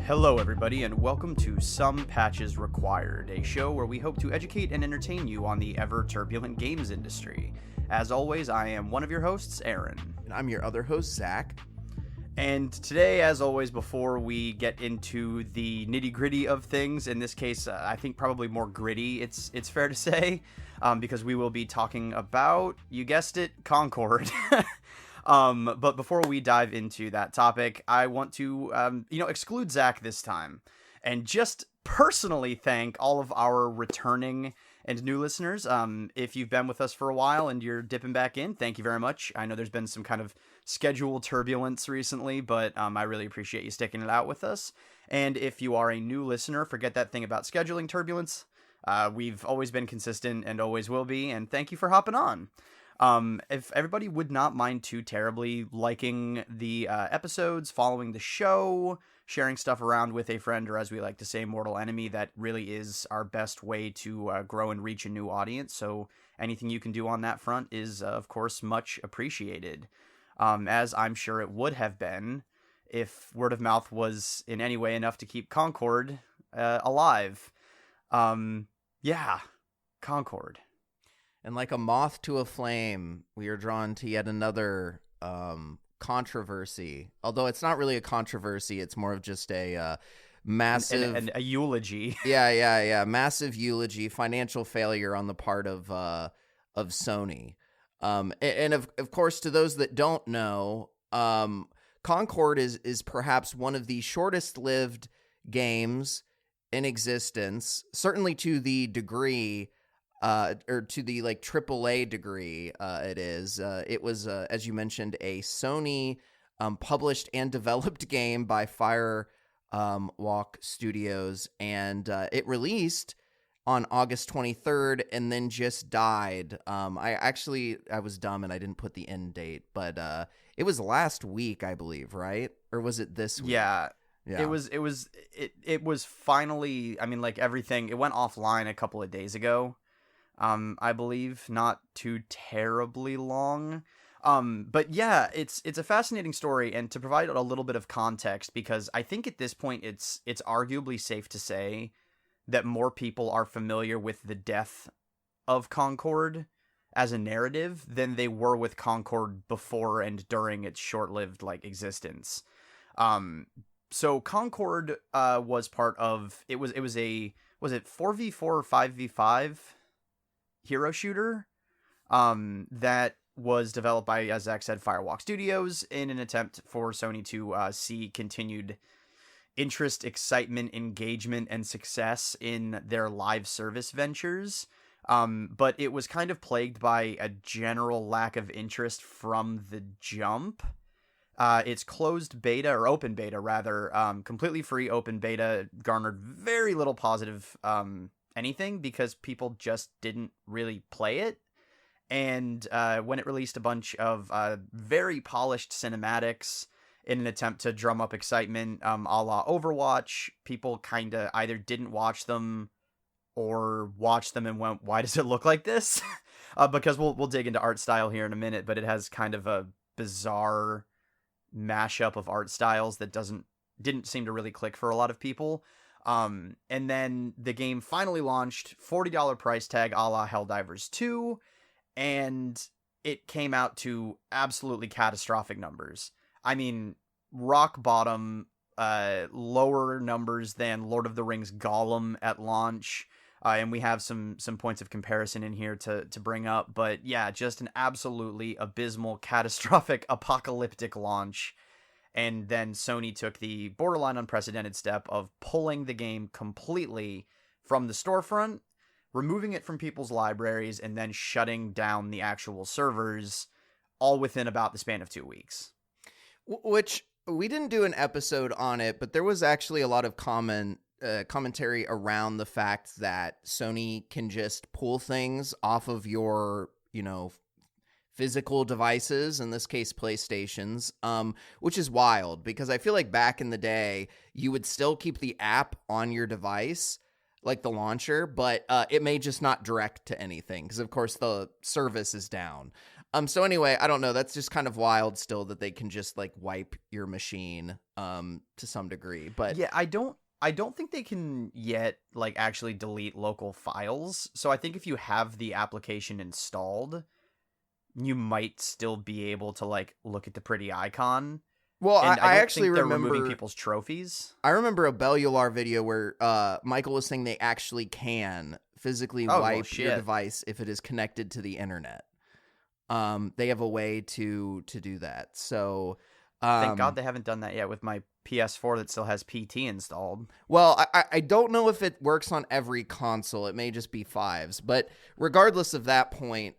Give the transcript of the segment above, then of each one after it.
Hello everybody, and welcome to Some Patches Required, a show where we hope to educate and entertain you on the ever-turbulent games industry. As always, I am one of your hosts, Aaron. And I'm your other host, Zach. And today, as always, before we get into the nitty-gritty of things, in this case, I think probably more gritty, it's fair to say, because we will be talking about, you guessed it, Concord. But before we dive into that topic, I want to, exclude Zach this time and just personally thank all of our returning and new listeners. If you've been with us for a while and you're dipping back in, thank you very much. I know there's been some kind of schedule turbulence recently, but I really appreciate you sticking it out with us. And if you are a new listener, forget that thing about scheduling turbulence. We've always been consistent and always will be, and thank you for hopping on. If everybody would not mind too terribly liking the episodes, following the show, sharing stuff around with a friend, or as we like to say, mortal enemy, that really is our best way to grow and reach a new audience. So anything you can do on that front is, of course, much appreciated, as I'm sure it would have been if word of mouth was in any way enough to keep Concord alive. Yeah, Concord. And like a moth to a flame, we are drawn to yet another controversy. Although it's not really a controversy, it's more of just a massive... A eulogy. Yeah. Massive eulogy, financial failure on the part of Sony. And of course, to those that don't know, Concord is perhaps one of the shortest-lived games in existence, certainly to the degree... or to the like AAA degree, it is. It was, as you mentioned, a Sony published and developed game by Firewalk Studios, and it released on August 23rd and then just died. I was dumb and I didn't put the end date, but it was last week, I believe, right? Or was it this week? Yeah. It was finally, I mean, like everything, it went offline a couple of days ago. I believe, not too terribly long. But yeah, it's a fascinating story, and to provide a little bit of context, because I think at this point it's arguably safe to say that more people are familiar with the death of Concord as a narrative than they were with Concord before and during its short-lived existence. So Concord was part of was it 4v4 or 5v5 hero shooter that was developed by, as Zach said, Firewalk Studios in an attempt for Sony to see continued interest, excitement, engagement, and success in their live service ventures. But it was kind of plagued by a general lack of interest from the jump. Its closed beta, or open beta rather, completely free open beta, garnered very little positive anything because people just didn't really play it. And when it released a bunch of very polished cinematics in an attempt to drum up excitement, a la Overwatch, people kind of either didn't watch them or watched them and went, why does it look like this? Because we'll dig into art style here in a minute, but it has kind of a bizarre mashup of art styles that didn't seem to really click for a lot of people. And then the game finally launched, $40 price tag a la Helldivers 2, and it came out to absolutely catastrophic numbers. I mean, rock bottom, lower numbers than Lord of the Rings Gollum at launch. And we have some points of comparison in here to bring up. But yeah, just an absolutely abysmal, catastrophic, apocalyptic launch. And then Sony took the borderline unprecedented step of pulling the game completely from the storefront, removing it from people's libraries, and then shutting down the actual servers, all within about the span of 2 weeks. Which we didn't do an episode on it, but there was actually a lot of commentary around the fact that Sony can just pull things off of your, physical devices, in this case PlayStations, which is wild because I feel like back in the day you would still keep the app on your device, like the launcher, but it may just not direct to anything because of course the service is down. So anyway, I don't know, that's just kind of wild still that they can just like wipe your machine to some degree. But yeah, I don't think they can yet like actually delete local files. So I think if you have the application installed, you might still be able to like look at the pretty icon. Well, And I don't actually think they're remember removing people's trophies. I remember a Bellular video where Michael was saying they actually can physically Oh, well, wipe your shit. device if it is connected to the internet. They have a way to do that. So Thank God they haven't done that yet with my PS4 that still has PT installed. well, I don't know if it works on every console. It may just be fives. But regardless of that point,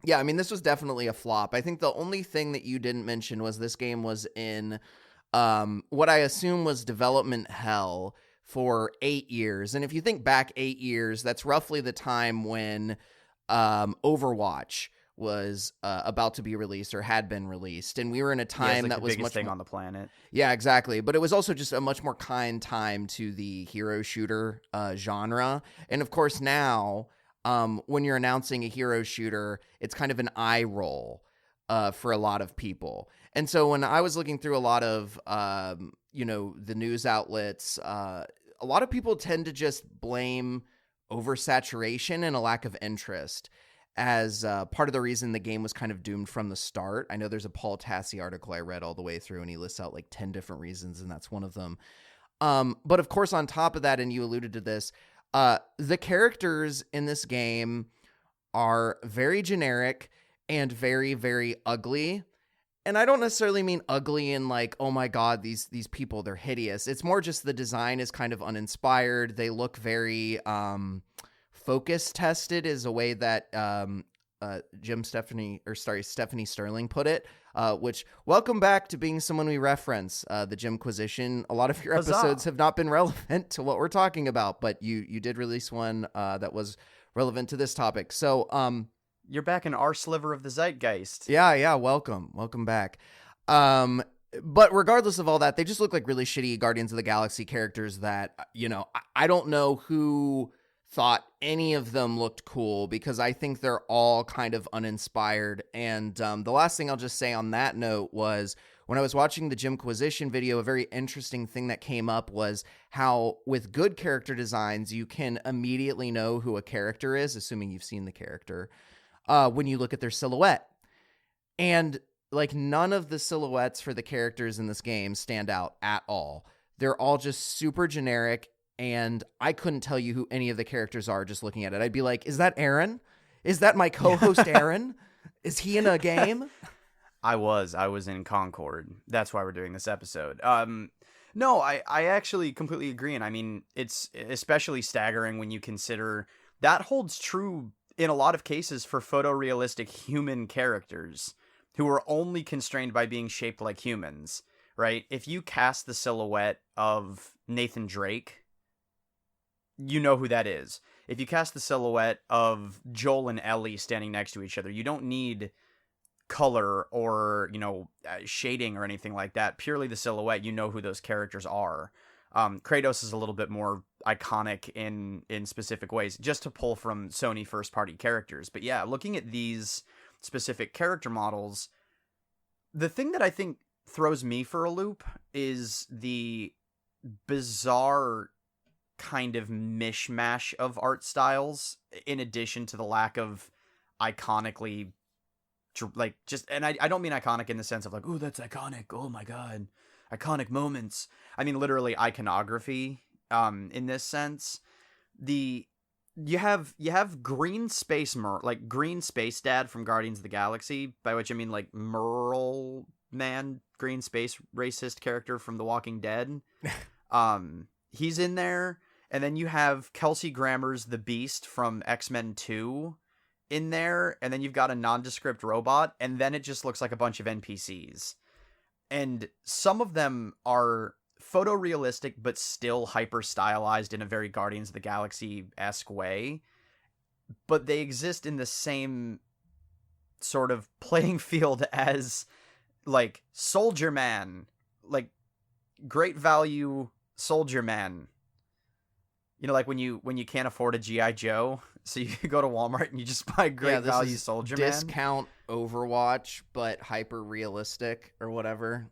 yeah, I mean, this was definitely a flop. I think the only thing that you didn't mention was this game was in what I assume was development hell for 8 years. And if you think back 8 years, that's roughly the time when Overwatch was about to be released or had been released. And we were in a time like that the was biggest much thing more... on the planet. Yeah, exactly. But it was also just a much more kind time to the hero shooter genre. And of course now, when you're announcing a hero shooter, it's kind of an eye roll for a lot of people. And so when I was looking through a lot of, the news outlets, a lot of people tend to just blame oversaturation and a lack of interest as part of the reason the game was kind of doomed from the start. I know there's a Paul Tassi article I read all the way through, and he lists out like 10 different reasons, and that's one of them. But of course, on top of that, and you alluded to this, the characters in this game are very generic and very, very ugly. And I don't necessarily mean ugly in like, oh my God, these people, they're hideous. It's more just the design is kind of uninspired. They look very focus tested is a way that Stephanie Sterling put it, which welcome back to being someone we reference, the Jimquisition. A lot of your Huzzah. episodes have not been relevant to what we're talking about, but you did release one that was relevant to this topic. So You're back in our sliver of the zeitgeist. yeah, welcome back. But regardless of all that, they just look like really shitty Guardians of the Galaxy characters that, I don't know who thought any of them looked cool because I think they're all kind of uninspired. And the last thing I'll just say on that note was when I was watching the Jimquisition video, a very interesting thing that came up was how with good character designs, you can immediately know who a character is, assuming you've seen the character, when you look at their silhouette. And like none of the silhouettes for the characters in this game stand out at all. They're all just super generic. And I couldn't tell you who any of the characters are just looking at it. I'd be like, is that Aaron? Is that my co-host Aaron? Is he in a game? I was in Concord. That's why we're doing this episode. No, I actually completely agree. And I mean, it's especially staggering when you consider that holds true in a lot of cases for photorealistic human characters who are only constrained by being shaped like humans, right? If you cast the silhouette of Nathan Drake, you know who that is. If you cast the silhouette of Joel and Ellie standing next to each other, you don't need color or, shading or anything like that. Purely the silhouette, you know who those characters are. Kratos is a little bit more iconic in specific ways, just to pull from Sony first-party characters. But yeah, looking at these specific character models, the thing that I think throws me for a loop is the bizarre kind of mishmash of art styles, in addition to the lack of iconically, like, just, and I don't mean iconic in the sense of like, oh, that's iconic, oh my God, iconic moments. I mean literally iconography, in this sense. You have green space green space dad from Guardians of the Galaxy, by which I mean like Merle man, green space racist character from The Walking Dead. He's in there. And then you have Kelsey Grammer's The Beast from X-Men 2 in there. And then you've got a nondescript robot. And then it just looks like a bunch of NPCs. and some of them are photorealistic but still hyper stylized in a very Guardians of the Galaxy-esque way, but they exist in the same sort of playing field as like Soldier Man, like great value Soldier Man. You know, like when you can't afford a GI Joe, so you go to Walmart and you just buy great value Soldier Man. Discount Overwatch, but hyper realistic or whatever.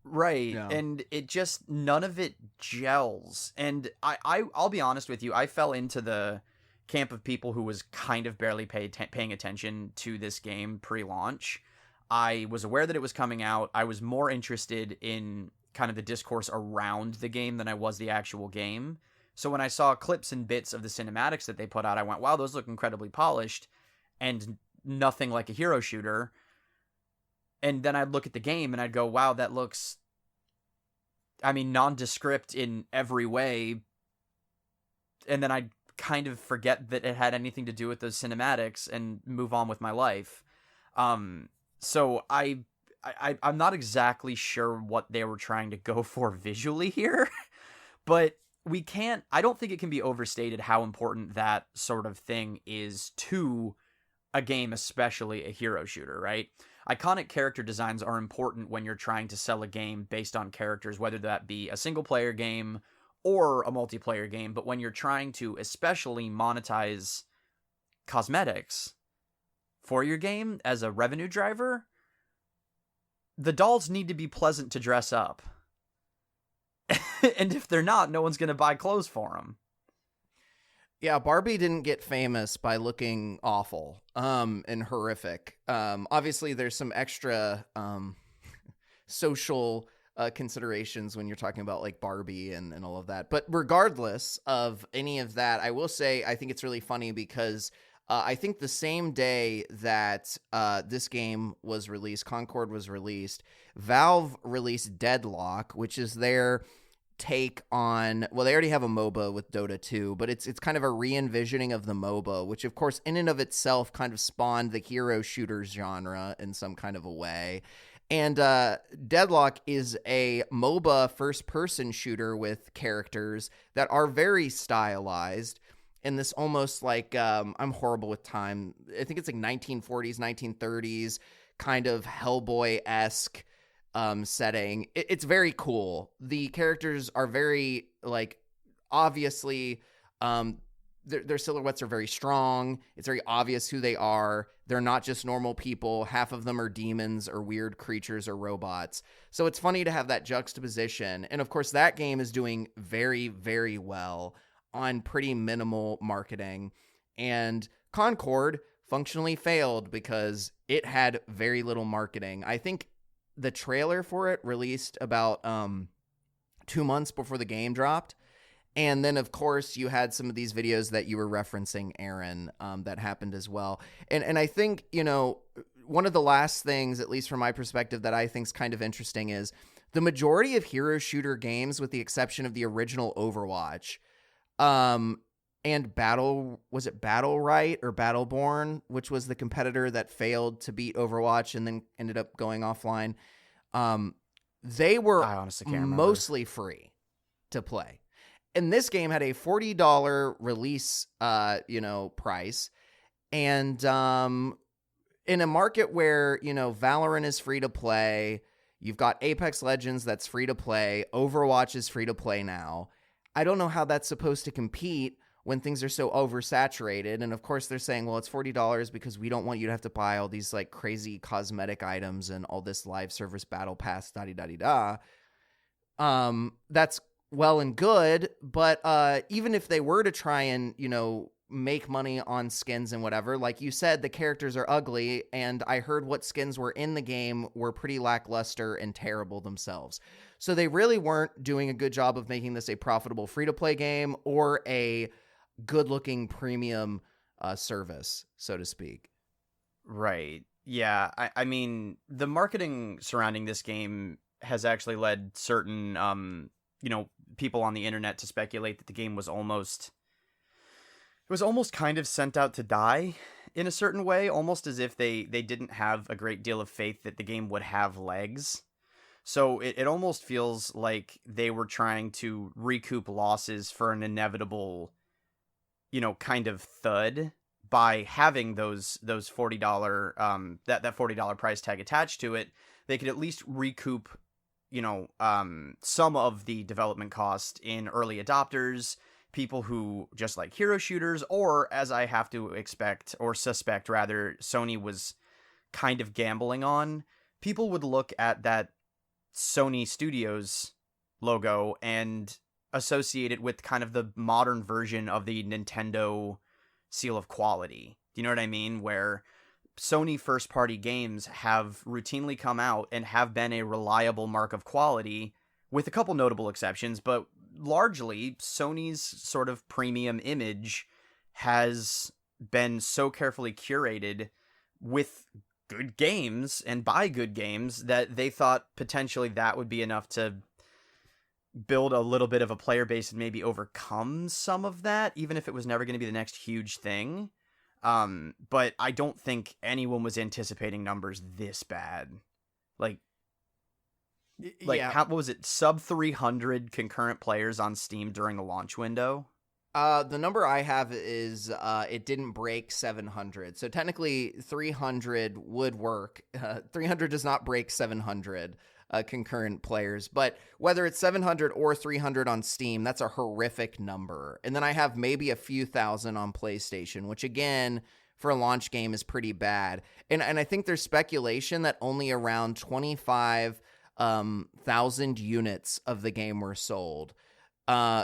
Right. Yeah. And it just, none of it gels. And I'll be honest with you, I fell into the camp of people who was kind of barely paying attention to this game pre-launch. I was aware that it was coming out. I was more interested in kind of the discourse around the game than I was the actual game. So when I saw clips and bits of the cinematics that they put out, I went, wow, those look incredibly polished and nothing like a hero shooter. And then I'd look at the game and I'd go, wow, that looks, I mean, nondescript in every way. And then I'd kind of forget that it had anything to do with those cinematics and move on with my life. So I'm not exactly sure what they were trying to go for visually here, but I don't think it can be overstated how important that sort of thing is to a game, especially a hero shooter, right? Iconic character designs are important when you're trying to sell a game based on characters, whether that be a single player game or a multiplayer game. But when you're trying to especially monetize cosmetics for your game as a revenue driver, the dolls need to be pleasant to dress up. And if they're not, no one's going to buy clothes for them. Yeah, Barbie didn't get famous by looking awful and horrific. Obviously, there's some extra social considerations when you're talking about like Barbie and all of that. But regardless of any of that, I will say I think it's really funny because I think the same day that this game was released, Concord was released, Valve released Deadlock, which is their take on, well, they already have a MOBA with Dota 2, but it's kind of a re-envisioning of the MOBA, which of course in and of itself kind of spawned the hero shooters genre in some kind of a way. And Deadlock is a MOBA first-person shooter with characters that are very stylized in this almost like, I'm horrible with time, I think it's like 1940s, 1930s kind of Hellboy-esque setting. It's very cool. The characters are very, like, obviously, their silhouettes are very strong. It's very obvious who they are. They're not just normal people. Half of them are demons or weird creatures or robots. So it's funny to have that juxtaposition. And of course, that game is doing very, very well on pretty minimal marketing. And Concord functionally failed because it had very little marketing. I think the trailer for it released about 2 months before the game dropped. And then, of course, you had some of these videos that you were referencing, Aaron, that happened as well. And I think, you know, one of the last things, at least from my perspective, that I think is kind of interesting is the majority of hero shooter games, with the exception of the original Overwatch, and Battle Right or Battleborn, which was the competitor that failed to beat Overwatch and then ended up going offline. They were mostly free to play. And this game had a $40 release, price. And in a market where, Valorant is free to play, you've got Apex Legends that's free to play, Overwatch is free to play now. I don't know how that's supposed to compete when things are so oversaturated. And of course they're saying, well, it's $40 because we don't want you to have to buy all these like crazy cosmetic items and all this live service battle pass, da-di-da-di-da. That's well and good, but even if they were to try and, make money on skins and whatever, like you said, the characters are ugly, and I heard what skins were in the game were pretty lackluster and terrible themselves. So they really weren't doing a good job of making this a profitable free-to-play game or a good-looking premium service, so to speak. Right. Yeah. I mean, the marketing surrounding this game has actually led certain, people on the internet to speculate that the game was almost kind of sent out to die in a certain way, almost as if they didn't have a great deal of faith that the game would have legs. So it almost feels like they were trying to recoup losses for an inevitable, kind of thud by having those $40 that $40 price tag attached to it. They could at least recoup some of the development cost in early adopters, people who just like hero shooters, or, as I have to expect or suspect rather, Sony was kind of gambling on, people would look at that Sony Studios logo and associate it with kind of the modern version of the Nintendo seal of quality. Do you know what I mean? Where Sony first-party games have routinely come out and have been a reliable mark of quality, with a couple notable exceptions, but largely Sony's sort of premium image has been so carefully curated with good games and by good games that they thought potentially that would be enough to build a little bit of a player base and maybe overcome some of that, even if it was never going to be the next huge thing. But I don't think anyone was anticipating numbers this bad. Like Yeah. what was it? Sub 300 concurrent players on Steam during the launch window. The number I have is it didn't break 700. So technically 300 would work. 300 does not break 700 concurrent players. But whether it's 700 or 300 on Steam, that's a horrific number. And then I have maybe a few thousand on PlayStation, which again, for a launch game is pretty bad. And I think there's speculation that only around 25,000 units of the game were sold.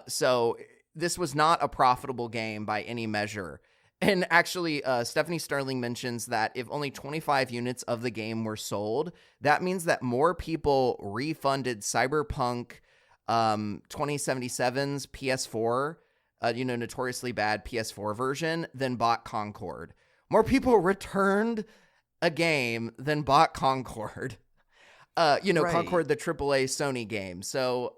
So this was not a profitable game by any measure. And actually, Stephanie Sterling mentions that if only 25 units of the game were sold, that means that more people refunded Cyberpunk 2077's PS4, notoriously bad PS4 version, than bought Concord. More people returned a game than bought Concord. Right. Concord, the AAA Sony game. So,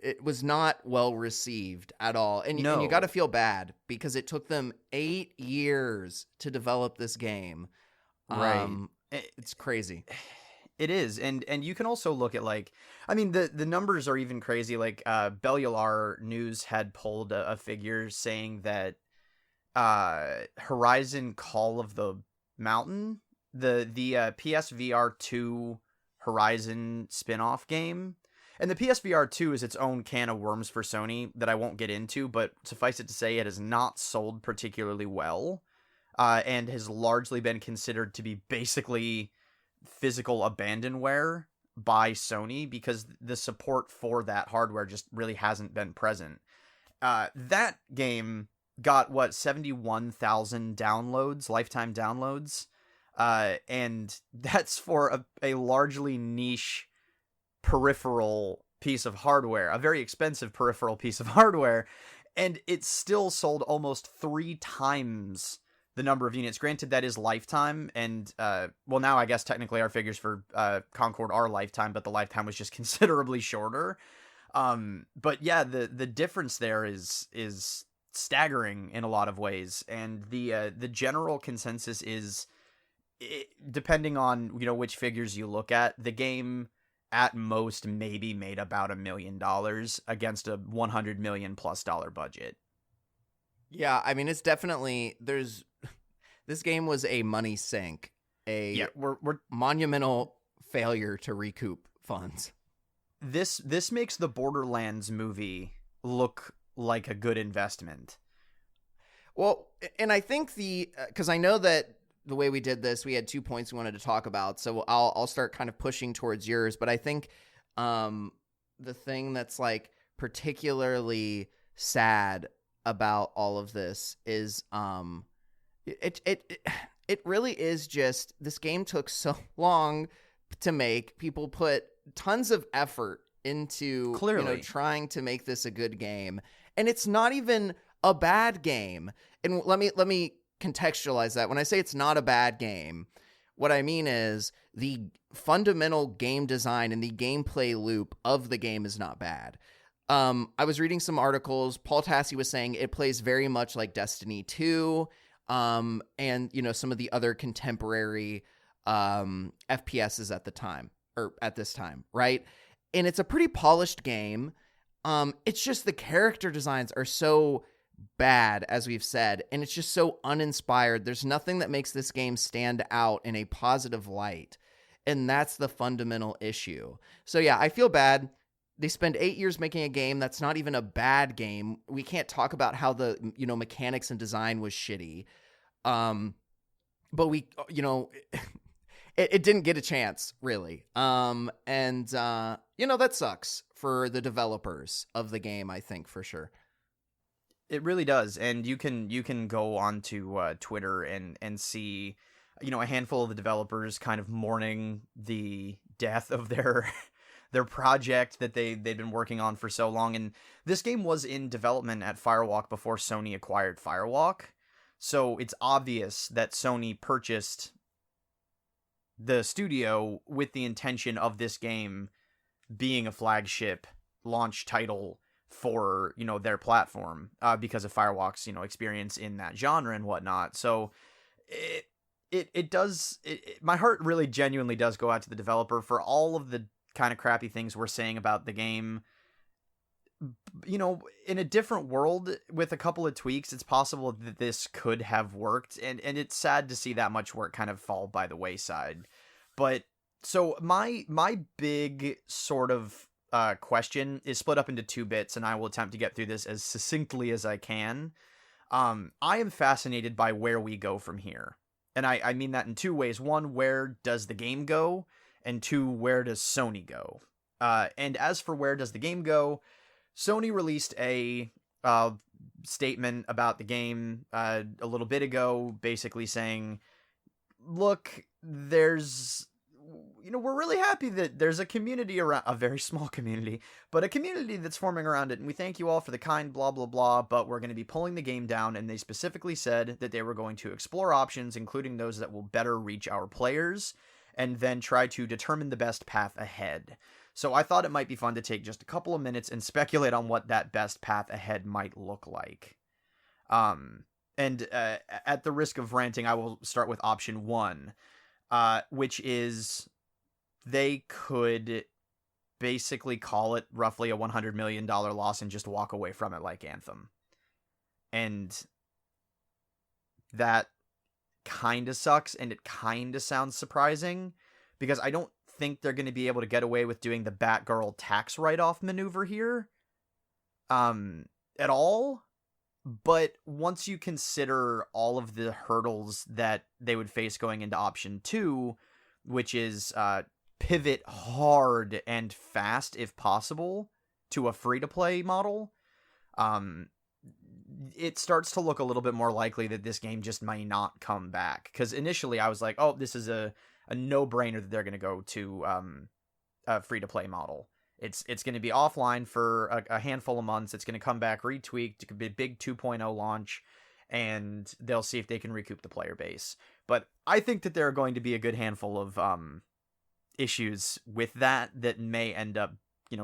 it was not well received at all. And you got to feel bad because it took them 8 years to develop this game. Right. It's crazy. It is. And you can also look at the numbers are even crazy. Like Bellular News had pulled a figure saying that Horizon Call of the Mountain, the PSVR 2 Horizon spin-off game. And the PSVR 2 is its own can of worms for Sony that I won't get into, but suffice it to say it has not sold particularly well, and has largely been considered to be basically physical abandonware by Sony because the support for that hardware just really hasn't been present. That game got, 71,000 downloads, lifetime downloads, and that's for a largely niche peripheral piece of hardware, a very expensive peripheral piece of hardware, and it still sold almost 3 times the number of units. Granted, that is lifetime, and now I guess technically our figures for Concord are lifetime, but the lifetime was just considerably shorter. But yeah, the difference there is staggering in a lot of ways, and the general consensus is, depending on which figures you look at, the game at most maybe made about $1 million against a $100 million plus budget. Yeah, I mean, it's definitely this game was a money sink, we're monumental failure to recoup funds. This makes the Borderlands movie look like a good investment. Well, and I think because I know that the way we did this, we had 2 points we wanted to talk about, so I'll start kind of pushing towards yours. But I think the thing that's like particularly sad about all of this is it really is just this game took so long to make. People put tons of effort into clearly trying to make this a good game, and it's not even a bad game. And let me contextualize that. When I say it's not a bad game, what I mean is the fundamental game design and the gameplay loop of the game is not bad. I was reading some articles. Paul Tassi was saying it plays very much like Destiny 2, and some of the other contemporary FPSs at this time, right? And it's a pretty polished game. It's just the character designs are so bad, as we've said, and it's just so uninspired. There's nothing that makes this game stand out in a positive light, and that's the fundamental issue. So yeah, I feel bad. They spend 8 years making a game that's not even a bad game. We can't talk about how the mechanics and design was shitty, but we it didn't get a chance really, and that sucks for the developers of the game, I think, for sure. It really does, and you can go onto Twitter and see, a handful of the developers kind of mourning the death of their their project that they've been working on for so long. And this game was in development at Firewalk before Sony acquired Firewalk, so it's obvious that Sony purchased the studio with the intention of this game being a flagship launch title for their platform, because of Firewalk's experience in that genre and whatnot. So it does, my heart really genuinely does go out to the developer for all of the kind of crappy things we're saying about the game. In a different world with a couple of tweaks, it's possible that this could have worked, and it's sad to see that much work kind of fall by the wayside. But so my big sort of question is split up into 2 bits, and I will attempt to get through this as succinctly as I can. I am fascinated by where we go from here. And I mean that in 2 ways. 1, where does the game go? And 2, where does Sony go? And as for where does the game go, Sony released a statement about the game a little bit ago, basically saying, look, we're really happy that there's a community around, a very small community, but a community that's forming around it, and we thank you all for the kind blah blah blah, but we're going to be pulling the game down. And they specifically said that they were going to explore options, including those that will better reach our players, and then try to determine the best path ahead. So I thought it might be fun to take just a couple of minutes and speculate on what that best path ahead might look like. And at the risk of ranting, I will start with option 1, which is they could basically call it roughly a $100 million loss and just walk away from it like Anthem. And that kind of sucks, and it kind of sounds surprising, because I don't think they're going to be able to get away with doing the Batgirl tax write-off maneuver here at all. But once you consider all of the hurdles that they would face going into option 2, which is pivot hard and fast if possible to a free-to-play model, it starts to look a little bit more likely that this game just may not come back. Because initially I was like, oh, this is a no-brainer that they're going to go to a free-to-play model. It's going to be offline for a handful of months. It's going to come back retweaked. It could be a big 2.0 launch, and they'll see if they can recoup the player base. But I think that there are going to be a good handful of issues with that may end up,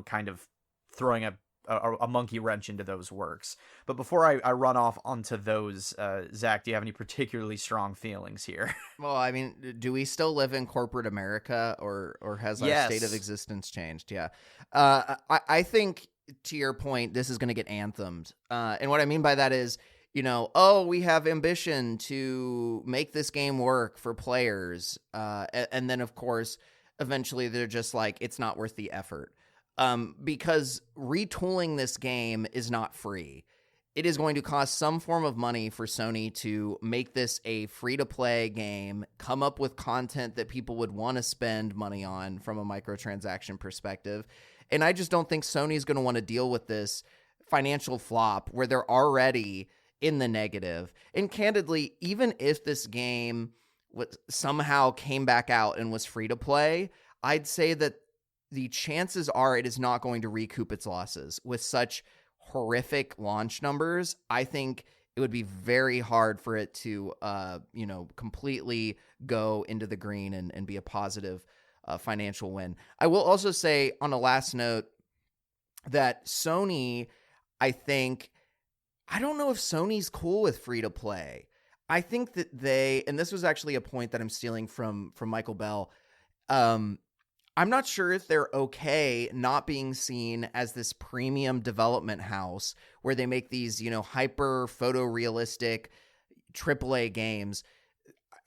kind of throwing a monkey wrench into those works. But before I run off onto those, Zach, do you have any particularly strong feelings here? Well, I mean, do we still live in corporate America, or has our state of existence changed? Yeah. I think, to your point, this is going to get anthemed. And what I mean by that is, we have ambition to make this game work for players. And then, of course, eventually they're just like, it's not worth the effort. Because retooling this game is not free. It is going to cost some form of money for Sony to make this a free-to-play game, come up with content that people would want to spend money on from a microtransaction perspective. And I just don't think Sony's going to want to deal with this financial flop where they're already in the negative. And candidly, even if this game somehow came back out and was free-to-play, I'd say that the chances are it is not going to recoup its losses. With such horrific launch numbers, I think it would be very hard for it to, completely go into the green and be a positive financial win. I will also say, on a last note, that Sony, I don't know if Sony's cool with free-to-play. I think that and this was actually a point that I'm stealing from Michael Bell. I'm not sure if they're okay not being seen as this premium development house where they make these, hyper photorealistic AAA games.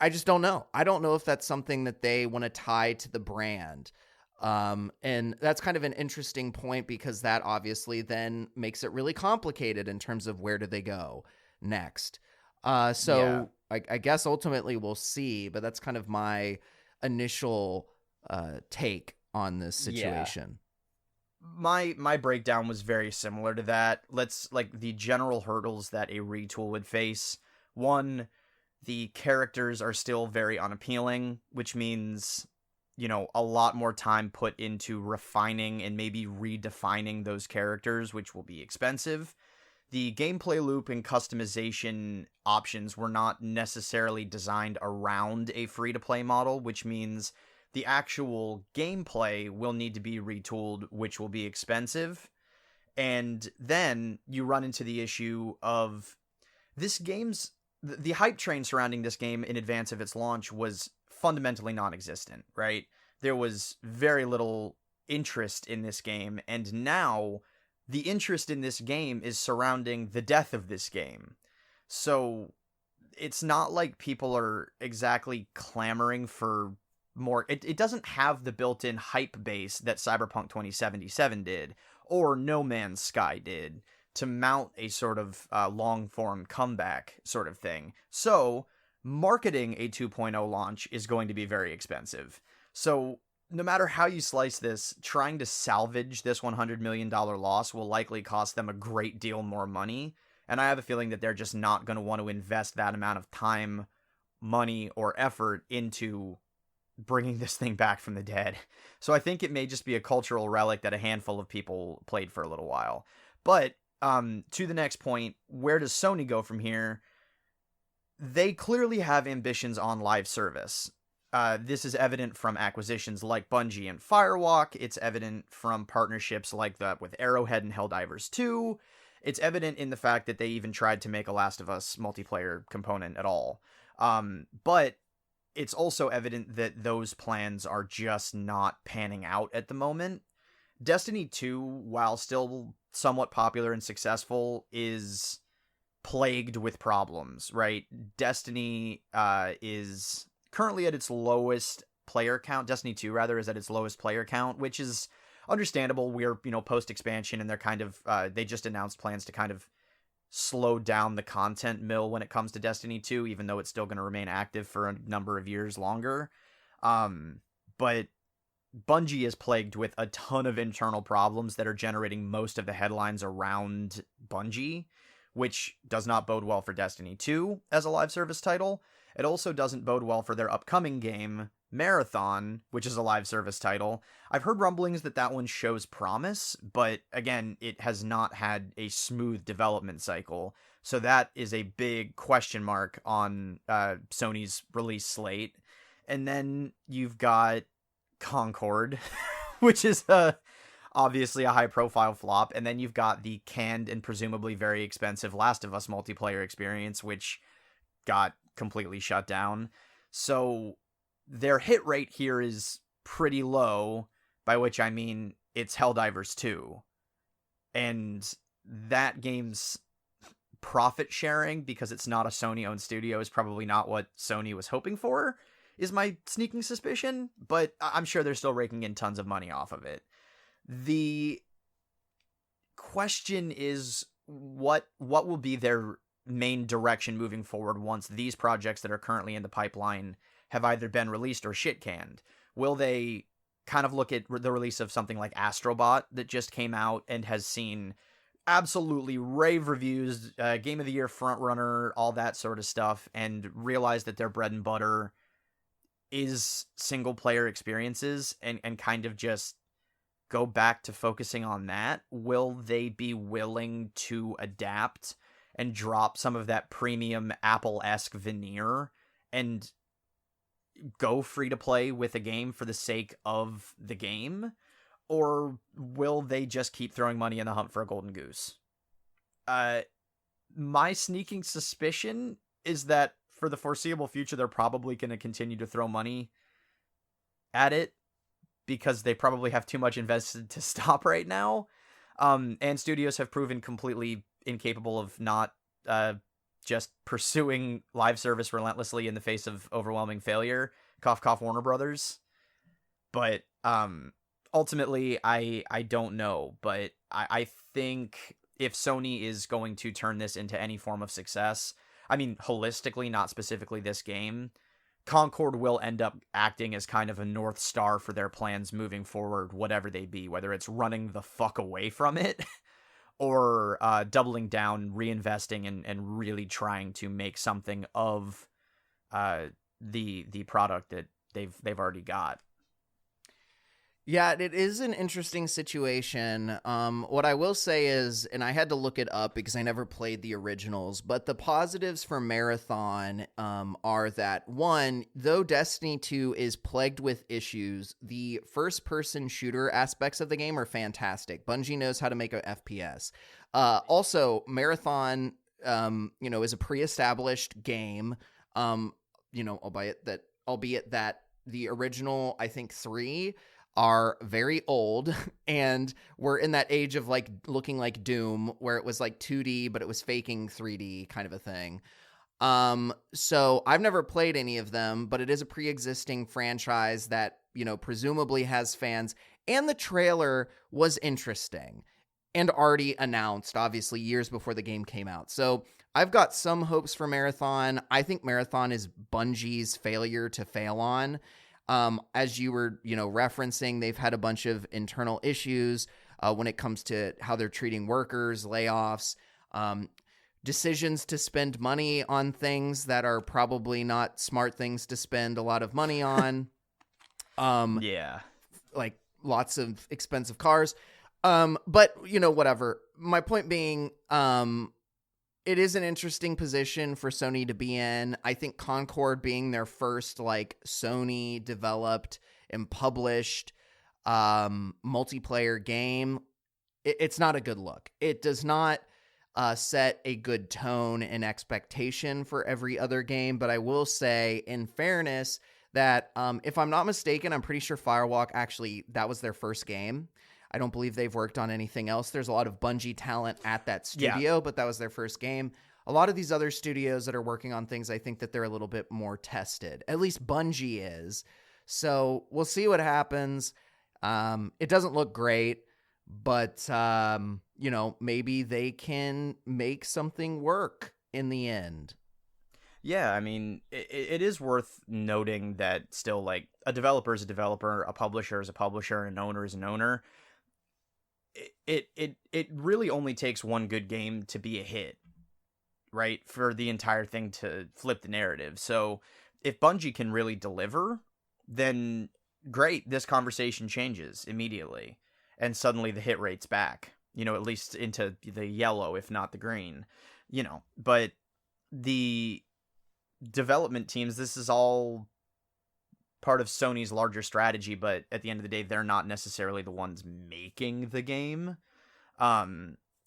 I just don't know. I don't know if that's something that they want to tie to the brand. And that's kind of an interesting point because that obviously then makes it really complicated in terms of where do they go next. So I guess ultimately we'll see, but that's kind of my initial take on this situation. My breakdown was very similar to that. The general hurdles that a retool would face. One, the characters are still very unappealing, which means, a lot more time put into refining and maybe redefining those characters, which will be expensive. The gameplay loop and customization options were not necessarily designed around a free-to-play model, which means the actual gameplay will need to be retooled, which will be expensive. And then you run into the issue of the hype train surrounding this game in advance of its launch was fundamentally non-existent, right? There was very little interest in this game, and now the interest in this game is surrounding the death of this game. So it's not like people are exactly clamoring for more. It doesn't have the built-in hype base that Cyberpunk 2077 did, or No Man's Sky did, to mount a sort of long-form comeback sort of thing. So marketing a 2.0 launch is going to be very expensive. So no matter how you slice this, trying to salvage this $100 million loss will likely cost them a great deal more money. And I have a feeling that they're just not going to want to invest that amount of time, money, or effort into bringing this thing back from the dead. So I think it may just be a cultural relic that a handful of people played for a little while. But to the next point, where does Sony go from here? They clearly have ambitions on live service. This is evident from acquisitions like Bungie and Firewalk. It's evident from partnerships like that with Arrowhead and Helldivers 2. It's evident in the fact that they even tried to make a Last of Us multiplayer component at all. But it's also evident that those plans are just not panning out at the moment. Destiny 2, while still somewhat popular and successful, is plagued with problems, right? Destiny is currently at its lowest player count. Destiny 2, rather, is at its lowest player count, which is understandable. We're, post-expansion, and they're kind of, they just announced plans to kind of slow down the content mill when it comes to Destiny 2, even though it's still going to remain active for a number of years longer. But Bungie is plagued with a ton of internal problems that are generating most of the headlines around Bungie, which does not bode well for Destiny 2 as a live service title. It also doesn't bode well for their upcoming game, Marathon, which is a live service title. I've heard rumblings that one shows promise, but again, it has not had a smooth development cycle. So that is a big question mark on Sony's release slate. And then you've got Concord, which is obviously a high-profile flop. And then you've got the canned and presumably very expensive Last of Us multiplayer experience, which got completely shut down. So their hit rate here is pretty low, by which I mean it's Helldivers 2. And that game's profit sharing, because it's not a Sony-owned studio, is probably not what Sony was hoping for, is my sneaking suspicion, but I'm sure they're still raking in tons of money off of it. The question is, what will be their main direction moving forward once these projects that are currently in the pipeline have either been released or shit-canned? Will they kind of look at the release of something like Astrobot that just came out and has seen absolutely rave reviews, Game of the Year frontrunner, all that sort of stuff, and realize that their bread and butter is single-player experiences and kind of just go back to focusing on that? Will they be willing to adapt and drop some of that premium Apple-esque veneer and go free-to-play with a game for the sake of the game? Or will they just keep throwing money in the hunt for a golden goose? My sneaking suspicion is that for the foreseeable future, they're probably going to continue to throw money at it because they probably have too much invested to stop right now. And studios have proven completely incapable of not just pursuing live service relentlessly in the face of overwhelming failure. Cough, cough, Warner Brothers. But ultimately, I don't know. But I think if Sony is going to turn this into any form of success, I mean, holistically, not specifically this game, Concord will end up acting as kind of a North Star for their plans moving forward, whatever they be, whether it's running the fuck away from it or doubling down, reinvesting, and really trying to make something of the product that they've already got. Yeah, it is an interesting situation. What I will say is, and I had to look it up because I never played the originals, but the positives for Marathon are that, one, though Destiny 2 is plagued with issues, the first-person shooter aspects of the game are fantastic. Bungie knows how to make a FPS. Also, Marathon, is a pre-established game, albeit that the original, I think, 3 are very old, and we're in that age of like looking like Doom, where it was like 2D, but it was faking 3D kind of a thing. So I've never played any of them, but it is a pre-existing franchise that, presumably has fans, and the trailer was interesting and already announced, obviously, years before the game came out. So I've got some hopes for Marathon. I think Marathon is Bungie's failure to fail on. As you were, referencing, they've had a bunch of internal issues when it comes to how they're treating workers, layoffs, decisions to spend money on things that are probably not smart things to spend a lot of money on. Like lots of expensive cars. But, whatever. My point being, it is an interesting position for Sony to be in. I think Concord being their first Sony developed and published multiplayer game, it's not a good look. It does not set a good tone and expectation for every other game. But I will say, in fairness, that if I'm not mistaken, I'm pretty sure Firewalk actually, that was their first game. I don't believe they've worked on anything else. There's a lot of Bungie talent at that studio, but that was their first game. A lot of these other studios that are working on things, I think that they're a little bit more tested. At least Bungie is. So we'll see what happens. It doesn't look great, but, maybe they can make something work in the end. Yeah, I mean, it is worth noting that still, a developer is a developer, a publisher is a publisher, and an owner is an owner. It really only takes one good game to be a hit, right? For the entire thing to flip the narrative. So if Bungie can really deliver, then great, this conversation changes immediately. And suddenly the hit rate's back, at least into the yellow, if not the green, But the development teams, this is all part of Sony's larger strategy, but at the end of the day, they're not necessarily the ones making the game.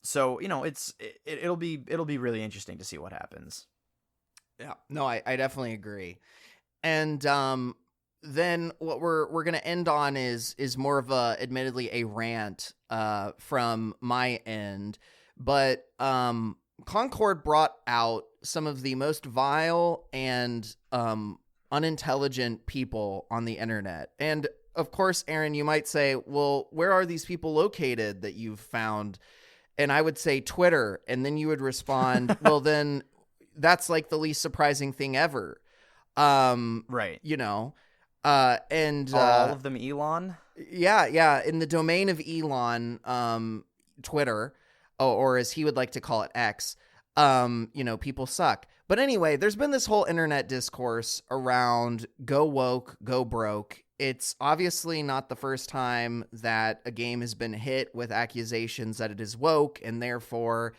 So it'll be really interesting to see what happens. Yeah, no, I definitely agree. And then what we're gonna end on is more of a, admittedly, a rant from my end, but Concord brought out some of the most vile and unintelligent people on the internet. And of course, Aaron, you might say, well, where are these people located that you've found? And I would say Twitter. And then you would respond, well, then that's the least surprising thing ever. Right. And all of them Elon. Yeah. In the domain of Elon, Twitter, or as he would like to call it, X, people suck. But anyway, there's been this whole internet discourse around go woke, go broke. It's obviously not the first time that a game has been hit with accusations that it is woke and therefore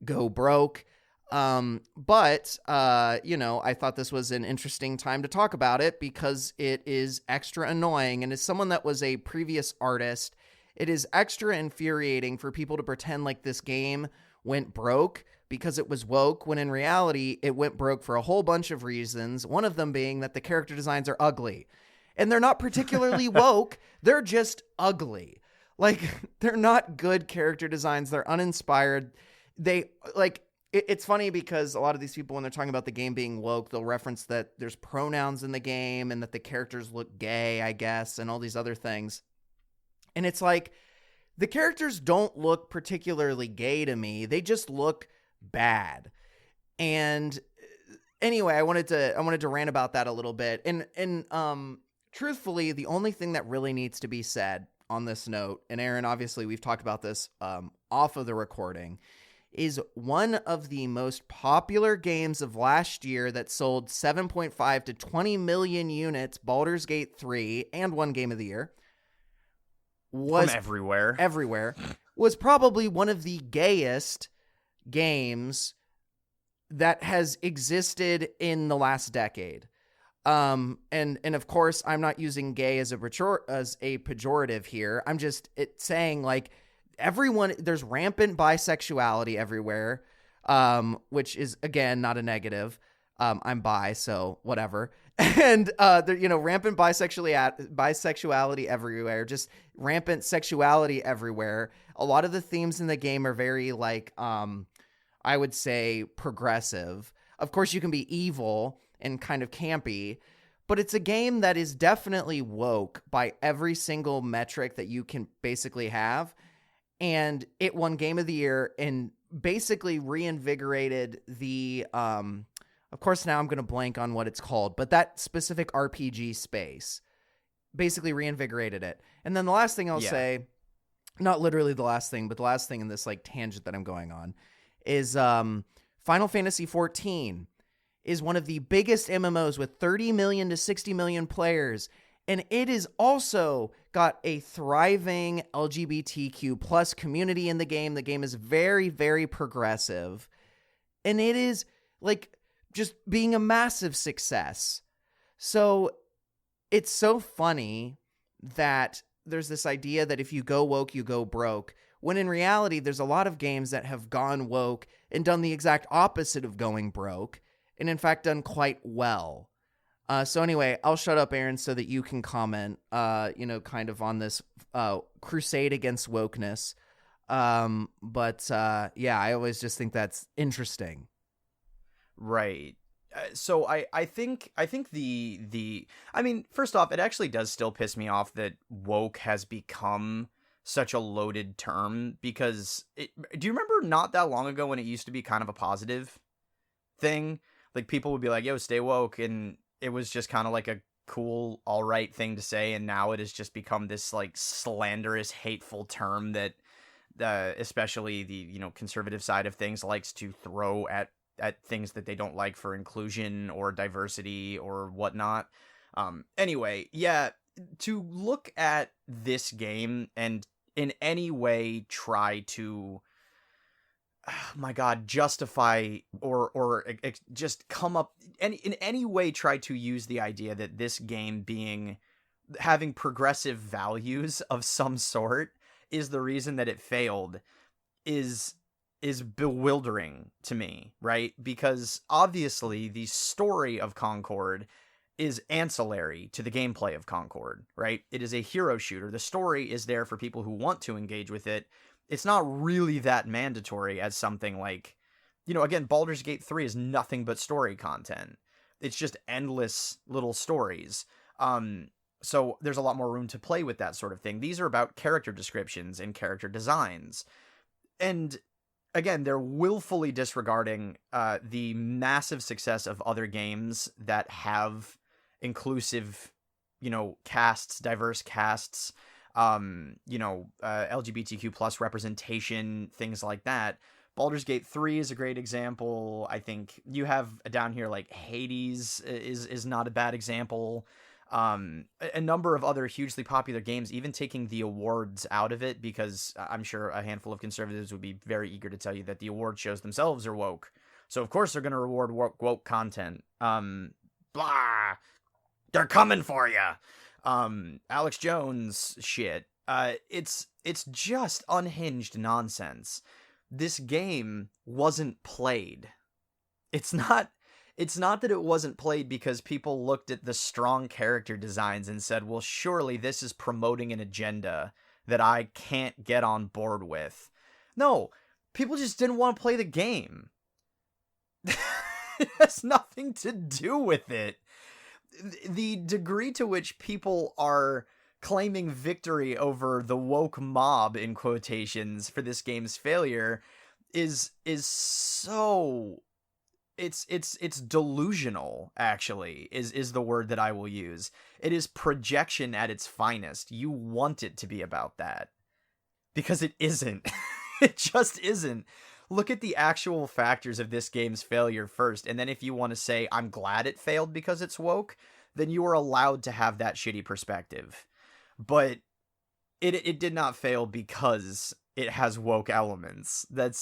go broke. But I thought this was an interesting time to talk about it because it is extra annoying. And as someone that was a previous artist, it is extra infuriating for people to pretend like this game went broke because it was woke, when in reality, it went broke for a whole bunch of reasons, one of them being that the character designs are ugly. And they're not particularly woke, they're just ugly. Like, they're not good character designs, they're uninspired. They, like, it's funny because a lot of these people, when they're talking about the game being woke, they'll reference that there's pronouns in the game and that the characters look gay, I guess, and all these other things. And it's like, the characters don't look particularly gay to me. They just look bad. And anyway, I wanted to rant about that a little bit. And truthfully, the only thing that really needs to be said on this note, and Aaron, obviously we've talked about this off of the recording, is one of the most popular games of last year that sold 7.5 to 20 million units, Baldur's Gate 3, and won Game of the Year, was from everywhere, was probably one of the gayest games that has existed in the last decade. And of course, I'm not using gay as a pejorative here. I'm just saying, like, everyone, there's rampant bisexuality everywhere, which is, again, not a negative. I'm bi, so whatever. And rampant bisexuality everywhere, just rampant sexuality everywhere. A lot of the themes in the game are very, like, I would say progressive. Of course, you can be evil and kind of campy, but it's a game that is definitely woke by every single metric that you can basically have. And it won Game of the Year and basically reinvigorated the, of course, now I'm going to blank on what it's called, but that specific RPG space basically reinvigorated it. And then the last thing I'll say, not literally the last thing, but the last thing in this, like, tangent that I'm going on is Final Fantasy XIV is one of the biggest MMOs with 30 million to 60 million players. And it is also got a thriving LGBTQ plus community in the game. The game is very, very progressive. And it is, like, just being a massive success. So it's so funny that there's this idea that if you go woke, you go broke. When in reality, there's a lot of games that have gone woke and done the exact opposite of going broke. And in fact, done quite well. So anyway, I'll shut up, Aaron, so that you can comment, kind of on this crusade against wokeness. I always just think that's interesting. Right. So I think I mean, first off, it actually does still piss me off that woke has become such a loaded term, because do you remember not that long ago when it used to be kind of a positive thing? Like, people would be like, yo, stay woke, and it was just kind of like a cool, all right thing to say, and now it has just become this, like, slanderous, hateful term that especially the conservative side of things likes to throw at things that they don't like for inclusion or diversity or whatnot. Anyway, yeah, to look at this game and in any way try to, oh my God, justify or just come up in any way try to use the idea that this game having progressive values of some sort is the reason that it failed is bewildering to me, right? Because obviously the story of Concord is ancillary to the gameplay of Concord, right? It is a hero shooter. The story is there for people who want to engage with it. It's not really that mandatory as something like, again, Baldur's Gate 3 is nothing but story content. It's just endless little stories. So there's a lot more room to play with that sort of thing. These are about character descriptions and character designs. And again, they're willfully disregarding the massive success of other games that have inclusive, casts, diverse casts, LGBTQ plus representation, things like that. Baldur's Gate 3 is a great example. I think you have down here, like, Hades is not a bad example. A number of other hugely popular games, even taking the awards out of it, because I'm sure a handful of conservatives would be very eager to tell you that the award shows themselves are woke. So of course they're going to reward woke content. Blah! They're coming for you! Alex Jones shit. It's just unhinged nonsense this game wasn't played. It's not that it wasn't played because people looked at the strong character designs and said, well, surely this is promoting an agenda that I can't get on board with. No, people just didn't want to play the game. It has nothing to do with it. The degree to which people are claiming victory over the woke mob, in quotations, for this game's failure is so... It's delusional, actually, is the word that I will use. It is projection at its finest. You want it to be about that. Because it isn't. It just isn't. Look at the actual factors of this game's failure first, and then if you want to say, I'm glad it failed because it's woke, then you are allowed to have that shitty perspective. But it did not fail because it has woke elements. I'm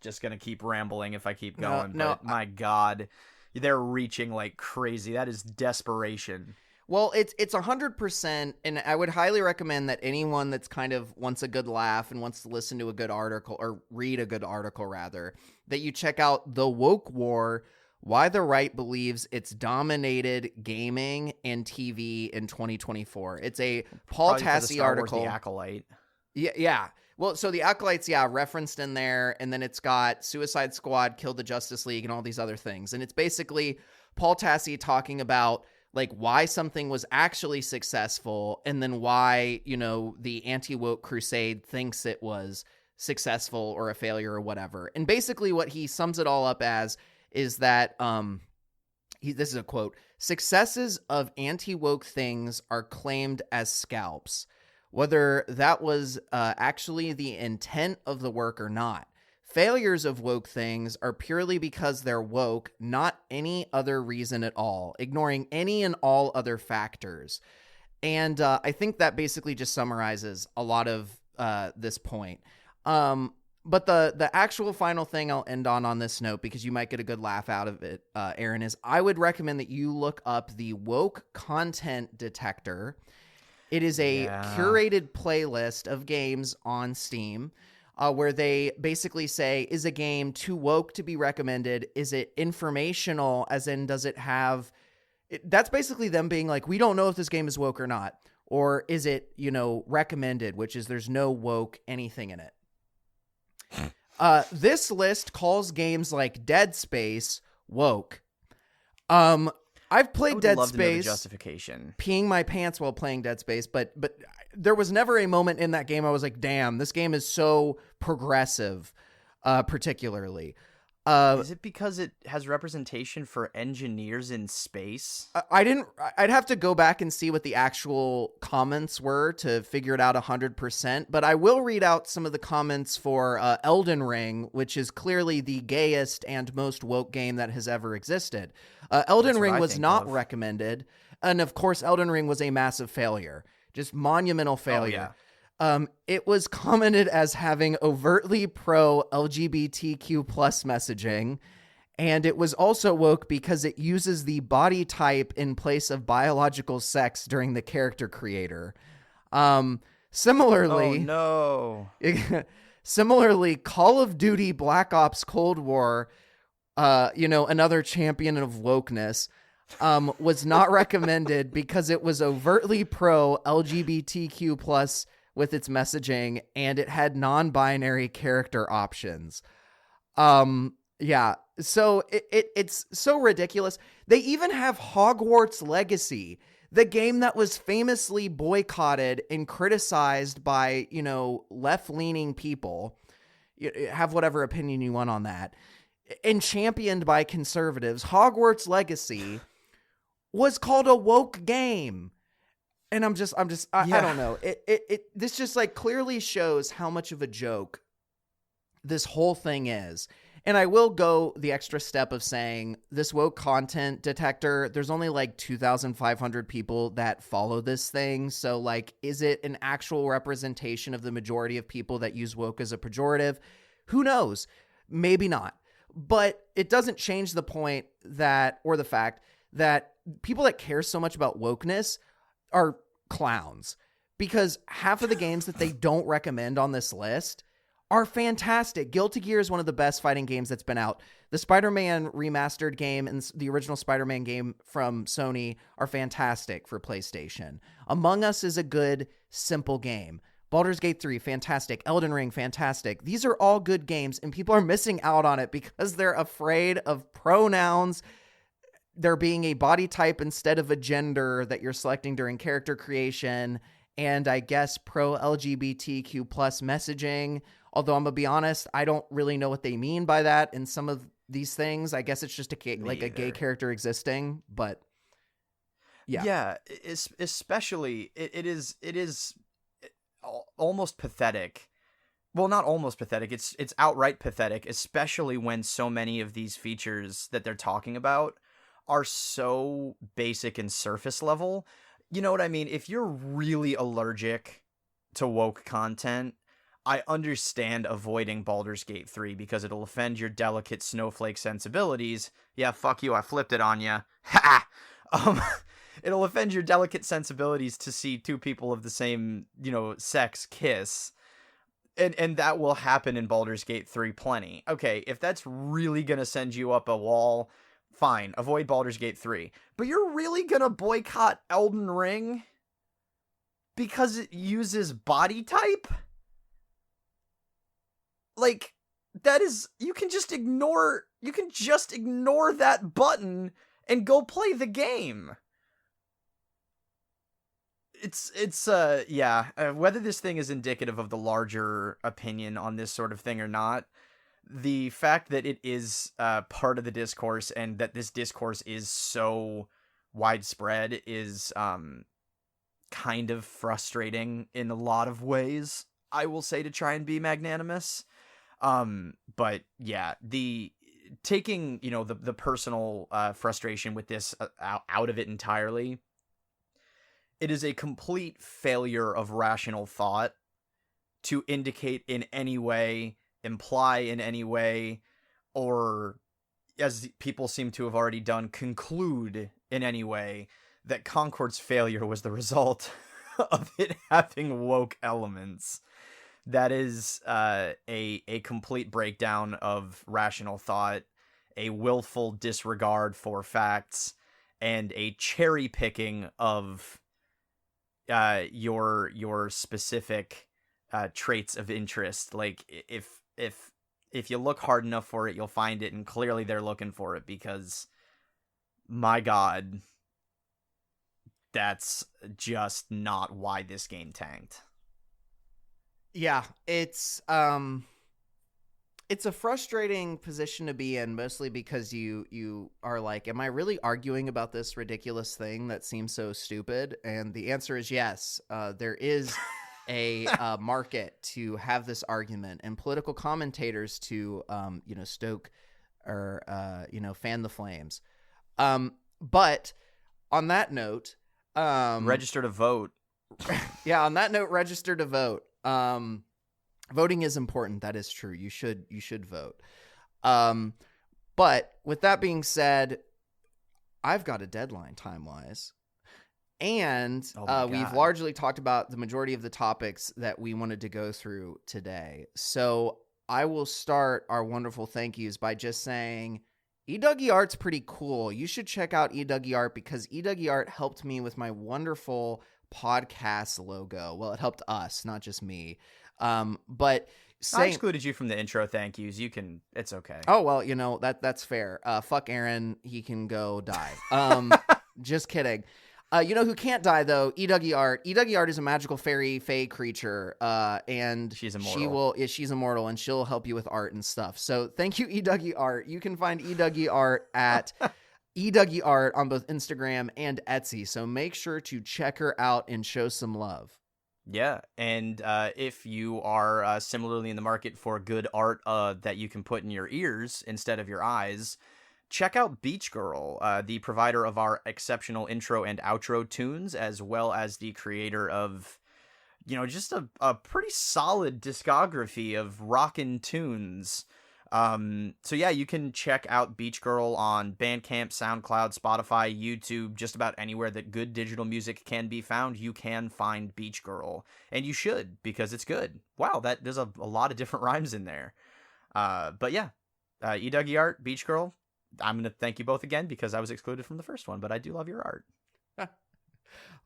just gonna keep rambling if I keep going. But my God, they're reaching like crazy. That is desperation. Well, it's 100%, and I would highly recommend that anyone that's kind of wants a good laugh and wants to listen to a good article, or read a good article rather, that you check out The Woke War: Why the Right Believes It's Dominated Gaming and TV in 2024. It's a Paul Tassi article. The Acolyte. Yeah. Well, so the Acolyte's, referenced in there, and then it's got Suicide Squad, Kill the Justice League, and all these other things. And it's basically Paul Tassi talking about like why something was actually successful, and then why, the anti-woke crusade thinks it was successful or a failure or whatever. And basically what he sums it all up as is that, this is a quote, "Successes of anti-woke things are claimed as scalps, whether that was actually the intent of the work or not. Failures of woke things are purely because they're woke, not any other reason at all, ignoring any and all other factors." And I think that basically just summarizes a lot of this point. But the actual final thing I'll end on this note, because you might get a good laugh out of it, Aaron, is I would recommend that you look up the Woke Content Detector. It is a curated playlist of games on Steam, where they basically say, is a game too woke to be recommended? Is it informational, as in does it have... That's basically them being like, we don't know if this game is woke or not. Or is it, recommended, which is there's no woke anything in it. This list calls games like Dead Space woke. I've played Dead Space, justification, peeing my pants while playing Dead Space, but there was never a moment in that game I was like, damn, this game is so progressive, particularly. Is it because it has representation for engineers in space? I'd have to go back and see what the actual comments were to figure it out 100%, but I will read out some of the comments for Elden Ring, which is clearly the gayest and most woke game that has ever existed. Elden Ring was not recommended, and of course Elden Ring was a massive failure, just monumental failure. It was commented as having overtly pro-LGBTQ+ messaging, and it was also woke because it uses the body type in place of biological sex during the character creator. Similarly, similarly, Call of Duty Black Ops Cold War, another champion of wokeness, was not recommended because it was overtly pro-LGBTQ+ with its messaging, and it had non-binary character options. So it's so ridiculous. They even have Hogwarts Legacy, the game that was famously boycotted and criticized by, left-leaning people. Have whatever opinion you want on that. And championed by conservatives. Hogwarts Legacy was called a woke game. And I don't know. This just like clearly shows how much of a joke this whole thing is. And I will go the extra step of saying this woke content detector, there's only like 2,500 people that follow this thing. So like, is it an actual representation of the majority of people that use woke as a pejorative? Who knows? Maybe not. But it doesn't change the point or the fact that people that care so much about wokeness are clowns, because half of the games that they don't recommend on this list are fantastic. Guilty Gear is one of the best fighting games that's been out. The Spider-Man remastered game and the original Spider-Man game from Sony are fantastic for PlayStation. Among Us is a good, simple game. Baldur's Gate 3, fantastic. Elden Ring, fantastic. These are all good games, and people are missing out on it because they're afraid of pronouns, there being a body type instead of a gender that you're selecting during character creation, and I guess pro-LGBTQ plus messaging. Although I'm going to be honest, I don't really know what they mean by that in some of these things. I guess it's just a gay character existing, but yeah. Yeah, especially, it is almost pathetic. Well, not almost pathetic, it's outright pathetic, especially when so many of these features that they're talking about are so basic and surface level. You know what I mean? If you're really allergic to woke content, I understand avoiding Baldur's Gate 3 because it'll offend your delicate snowflake sensibilities. Yeah, fuck you, I flipped it on ya. Ha! It'll offend your delicate sensibilities to see two people of the same, sex kiss. And that will happen in Baldur's Gate 3 plenty. Okay, if that's really gonna send you up a wall, fine, avoid Baldur's Gate 3. But you're really gonna boycott Elden Ring because it uses body type? Like, that is, you can just ignore that button and go play the game. Whether this thing is indicative of the larger opinion on this sort of thing or not, the fact that it is part of the discourse and that this discourse is so widespread is kind of frustrating in a lot of ways, I will say, to try and be magnanimous. But yeah, the taking, the personal frustration with this out of it entirely, it is a complete failure of rational thought to indicate in any way, imply in any way, or, as people seem to have already done, conclude in any way that Concord's failure was the result of it having woke elements. That is a complete breakdown of rational thought, a willful disregard for facts, and a cherry picking of your specific traits of interest. Like, if you look hard enough for it, you'll find it, and clearly they're looking for it because, my God, that's just not why this game tanked. Yeah, it's a frustrating position to be in, mostly because you are like, am I really arguing about this ridiculous thing that seems so stupid? And the answer is yes. There is a market to have this argument, and political commentators to stoke or fan the flames. But on that note, register to vote. Yeah, on that note, register to vote. Voting is important. That is true. You should vote. But with that being said, I've got a deadline time-wise. And we've largely talked about the majority of the topics that we wanted to go through today. So I will start our wonderful thank yous by just saying eDougieArt's pretty cool. You should check out eDougieArt because eDougieArt helped me with my wonderful podcast logo. Well, it helped us, not just me. But I excluded you from the intro thank yous. You can, it's okay. Oh, well, that's fair. Fuck Aaron. He can go die. Just kidding. You know who can't die, though? eDougieArt. eDougieArt is a magical fairy fae creature, and she's immortal. She's immortal, and she'll help you with art and stuff. So thank you, eDougieArt. You can find eDougieArt at eDougieArt on both Instagram and Etsy. So make sure to check her out and show some love. Yeah, and if you are similarly in the market for good art that you can put in your ears instead of your eyes, check out Beach Girl, the provider of our exceptional intro and outro tunes, as well as the creator of, just a pretty solid discography of rockin' tunes. So yeah, you can check out Beach Girl on Bandcamp, SoundCloud, Spotify, YouTube, just about anywhere that good digital music can be found. You can find Beach Girl, and you should, because it's good. Wow, there's a lot of different rhymes in there. But yeah, Dougie Art, Beach Girl. I'm gonna thank you both again because I was excluded from the first one, but I do love your art.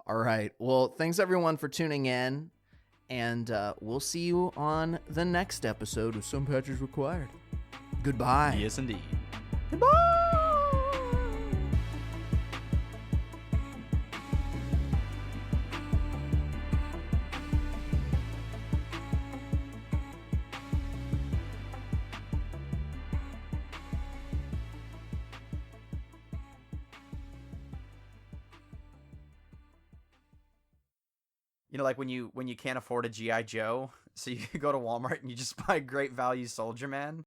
All right. Well, thanks everyone for tuning in, and we'll see you on the next episode of Some Patches Required. Goodbye. Yes, indeed. Goodbye. You know, like when you can't afford a GI Joe, so you go to Walmart and you just buy Great Value Soldier Man.